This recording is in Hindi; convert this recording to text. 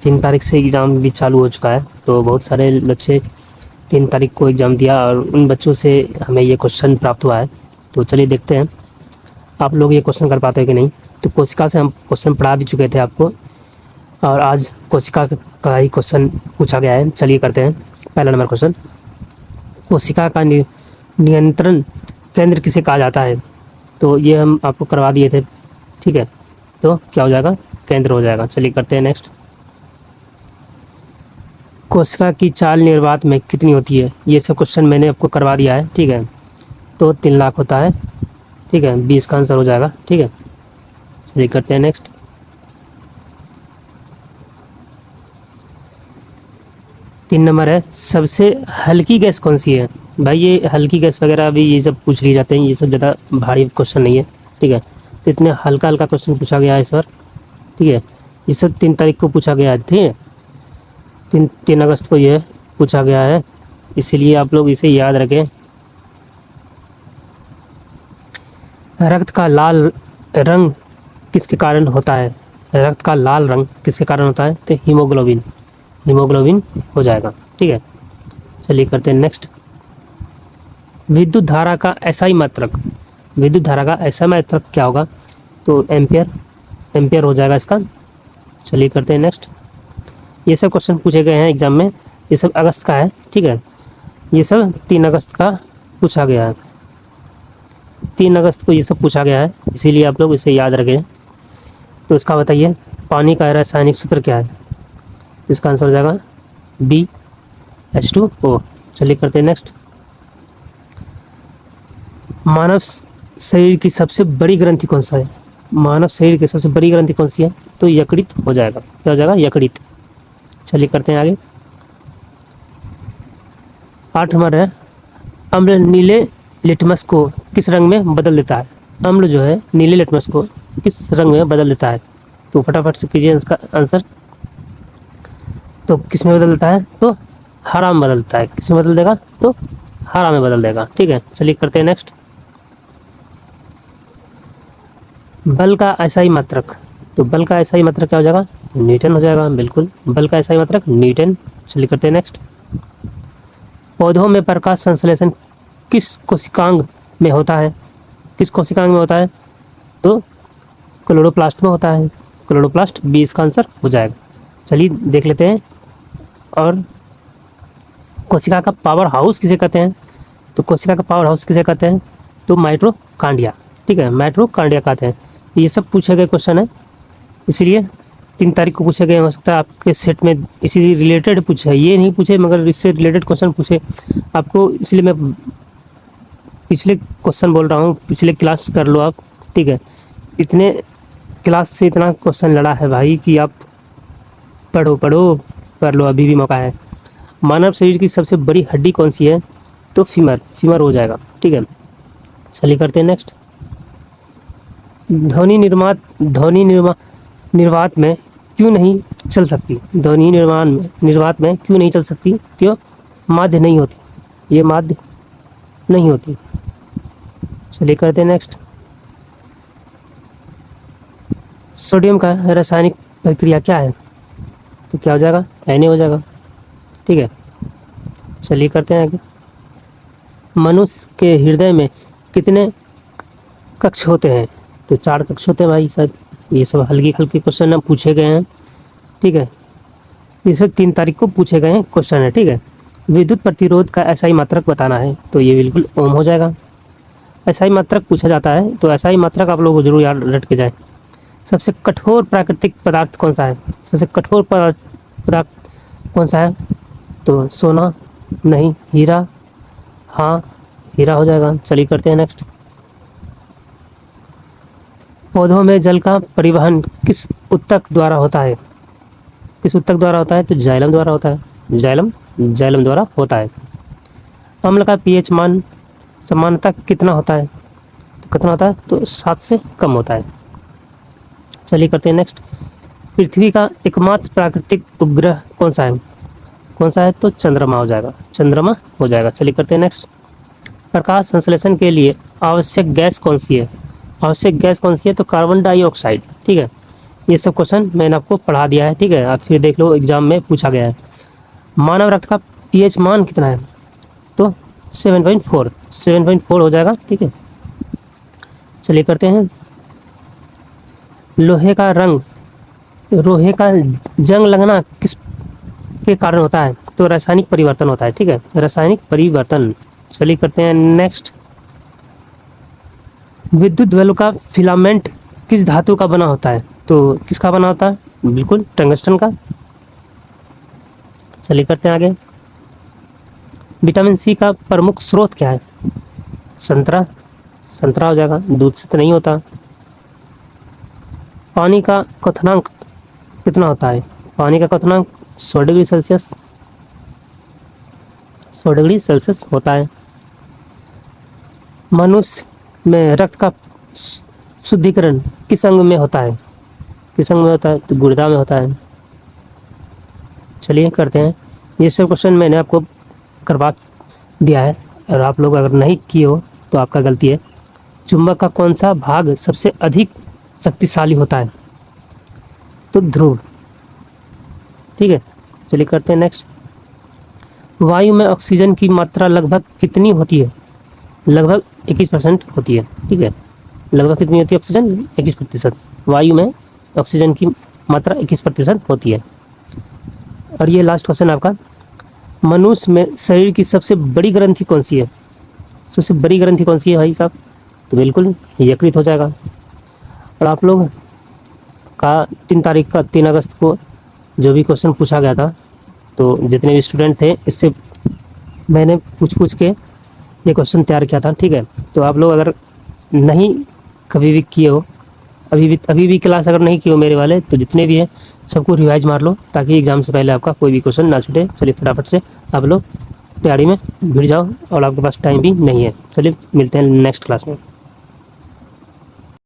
3 तारीख से एग्ज़ाम भी चालू हो चुका है, तो बहुत सारे बच्चे 3 तारीख को एग्ज़ाम दिया और उन बच्चों से हमें ये क्वेश्चन प्राप्त हुआ है। तो चलिए देखते हैं आप लोग ये क्वेश्चन कर पाते हैं कि नहीं। तो कोशिका से हम क्वेश्चन पढ़ा भी चुके थे आपको, और आज कोशिका का ही क्वेश्चन पूछा गया है। चलिए करते हैं। पहला नंबर क्वेश्चन, कोशिका का नियंत्रण केंद्र किसे कहा जाता है? तो ये हम आपको करवा दिए थे, ठीक है। तो क्या हो जाएगा? केंद्र हो जाएगा। चलिए करते हैं नेक्स्ट। कोशिका की चाल निर्वात में कितनी होती है? ये सब क्वेश्चन मैंने आपको करवा दिया है, ठीक है। तो 3 लाख होता है, ठीक है। 20 का आंसर हो जाएगा, ठीक है। चलिए करते हैं नेक्स्ट। तीन नंबर है, सबसे हल्की गैस कौन सी है? भाई ये हल्की गैस वगैरह भी ये सब पूछ लिए जाते हैं, ये सब ज़्यादा भारी क्वेश्चन नहीं है, ठीक है। तो इतने हल्का हल्का क्वेश्चन पूछा गया है इस बार, ठीक है। ये सब 3 तारीख को पूछा गया है, ठीक है। 3 अगस्त को ये पूछा गया है, इसीलिए आप लोग इसे याद रखें। रक्त का लाल रंग किसके कारण होता है? रक्त का लाल रंग किसके कारण होता है? तो हीमोग्लोबिन, हीमोग्लोबिन हो जाएगा, ठीक है। चलिए करते हैं नेक्स्ट। विद्युत धारा का एसआई मात्रक, विद्युत धारा का एसआई मात्रक क्या होगा? तो एम्पियर, एम्पियर हो जाएगा इसका। चलिए करते हैं नेक्स्ट। ये सब क्वेश्चन पूछे गए हैं एग्जाम में, ये सब अगस्त का है, ठीक है। ये सब 3 अगस्त का पूछा गया है, 3 अगस्त को ये सब पूछा गया है, इसीलिए आप लोग इसे याद रखें। तो इसका बताइए, पानी का रासायनिक सूत्र क्या है? इसका आंसर हो जाएगा BH2O। चलिए करते हैं नेक्स्ट। मानव शरीर की सबसे बड़ी ग्रंथि कौन सा है? मानव शरीर की सबसे बड़ी ग्रंथि कौन सी है? तो यकृत हो जाएगा। क्या हो जाएगा? यकृत। चलिए करते हैं आगे। 8 नंबर है, अम्ल नीले लिटमस को किस रंग में बदल देता है? अम्ल जो है नीले लिटमस को किस रंग में बदल देता है? तो फटाफट से कीजिए इसका आंसर। तो किस में बदल देता है? तो हरा में बदल देता है। किस में बदल देगा? तो हरा में बदल देगा, ठीक है। चलिए करते हैं नेक्स्ट। बल का एसआई मात्रक, तो बल का एसआई मात्रक क्या हो जाएगा? न्यूटन हो जाएगा, बिल्कुल। बल का एसआई मात्रक न्यूटन। चलिए करते हैं नेक्स्ट। पौधों में प्रकाश संश्लेषण किस कोशिकांग में होता है? किस कोशिकांग में होता है? तो क्लोरोप्लास्ट में होता है, क्लोरोप्लास्ट। 20 का आंसर हो जाएगा। चलिए देख लेते हैं। और कोशिका का पावर हाउस किसे कहते हैं? तो कोशिका का पावर हाउस किसे कहते हैं? तो माइटोकांड्रिया, ठीक है। माइटोकांड्रिया कहते हैं। ये सब पूछे गए क्वेश्चन है, इसलिए 3 तारीख को पूछे गए। हो सकता है आपके सेट में इसी रिलेटेड पूछे, ये नहीं पूछे मगर इससे रिलेटेड क्वेश्चन पूछे आपको, इसलिए मैं पिछले क्वेश्चन बोल रहा हूँ। पिछले क्लास कर लो आप, ठीक है। इतने क्लास से इतना क्वेश्चन लड़ा है भाई कि आप पढ़ो पढ़ो कर लो, अभी भी मौका है। मानव शरीर की सबसे बड़ी हड्डी कौन सी है? तो फीमर, फीमर हो जाएगा, ठीक है। चलिए करते हैं नेक्स्ट। ध्वनि निर्वात में क्यों नहीं चल सकती? ध्वनि निर्वात में क्यों नहीं चल सकती? क्यों? माध्य नहीं होती, ये माध्य नहीं होती। चलिए करते हैं नेक्स्ट। सोडियम का रासायनिक प्रक्रिया क्या है? तो क्या हो जाएगा? Na हो जाएगा, ठीक है। चलिए करते हैं आगे। मनुष्य के हृदय में कितने कक्ष होते हैं? तो 4 कक्ष होते हैं भाई साहब। ये सब हल्के हल्के क्वेश्चन हम पूछे गए हैं, ठीक है। ये सब 3 तारीख को पूछे गए हैं क्वेश्चन है, ठीक है। विद्युत प्रतिरोध का एसआई मात्रक बताना है, तो ये बिल्कुल ओम हो जाएगा। एसआई मात्रक पूछा जाता है, तो एसआई मात्रक आप लोग को जरूर याद रट के जाए। सबसे कठोर प्राकृतिक पदार्थ कौन सा है? सबसे कठोर पदार्थ कौन सा है? तो सोना, नहीं, हीरा। हाँ, हीरा हो जाएगा। चलिए करते हैं नेक्स्ट। पौधों में जल का परिवहन किस ऊतक द्वारा होता है? किस ऊतक द्वारा होता है? तो जाइलम द्वारा होता है, जाइलम द्वारा होता है। अम्ल का पीएच मान सामान्यतः कितना होता है? तो कितना होता है? तो 7 से कम होता है। चलिए करते हैं नेक्स्ट। पृथ्वी का एकमात्र प्राकृतिक उपग्रह कौन सा है? कौन सा है? तो चंद्रमा हो जाएगा, चंद्रमा हो जाएगा। चलिए करते हैं नेक्स्ट। प्रकाश संश्लेषण के लिए आवश्यक गैस कौन सी है? आवश्यक गैस कौन सी है? तो कार्बन डाइऑक्साइड, ठीक है। ये सब क्वेश्चन मैंने आपको पढ़ा दिया है, ठीक है। आप फिर देख लो, एग्जाम में पूछा गया है। मानव रक्त का पीएच मान कितना है? तो 7.4 हो जाएगा, ठीक है। चलिए करते हैं। लोहे का जंग लगना किस के कारण होता है? तो रासायनिक परिवर्तन होता है, ठीक है, रासायनिक परिवर्तन। चलिए करते हैं नेक्स्ट। विद्युत बल्ब का फिलामेंट किस धातु का बना होता है? तो किसका बना होता है? बिल्कुल टंगस्टन का। चलिए करते हैं आगे। विटामिन सी का प्रमुख स्रोत क्या है? संतरा हो जाएगा, दूध से तो नहीं होता। पानी का क्वथनांक कितना होता है? पानी का क्वथनांक 100 डिग्री सेल्सियस होता है। मनुष्य में रक्त का शुद्धिकरण किस अंग में होता है? तो गुर्दा में होता है। चलिए करते हैं। ये सब क्वेश्चन मैंने आपको करवा दिया है, और आप लोग अगर नहीं किए हो तो आपका गलती है। चुंबक का कौन सा भाग सबसे अधिक शक्तिशाली होता है? तो ध्रुव, ठीक है। चलिए करते हैं नेक्स्ट। वायु में ऑक्सीजन की मात्रा लगभग कितनी होती है? लगभग 21% होती है, ठीक है। लगभग कितनी होती है ऑक्सीजन? 21%। वायु में ऑक्सीजन की मात्रा 21% होती है। और ये लास्ट क्वेश्चन आपका, मनुष्य में शरीर की सबसे बड़ी ग्रंथि कौन सी है? सबसे बड़ी ग्रंथि कौन सी है भाई साहब? तो बिल्कुल यकृत हो जाएगा। और आप लोग का 3 अगस्त को जो भी क्वेश्चन पूछा गया था, तो जितने भी स्टूडेंट थे, इससे मैंने पूछ के ये क्वेश्चन तैयार किया था, ठीक है। तो आप लोग अगर नहीं कभी भी किए हो, अभी भी क्लास अगर नहीं किए हो मेरे वाले, तो जितने भी हैं सबको रिवाइज मार लो, ताकि एग्ज़ाम से पहले आपका कोई भी क्वेश्चन ना छूटे। चलिए फटाफट से आप लोग तैयारी में भिड़ जाओ, और आपके पास टाइम भी नहीं है। चलिए मिलते हैं नेक्स्ट क्लास में।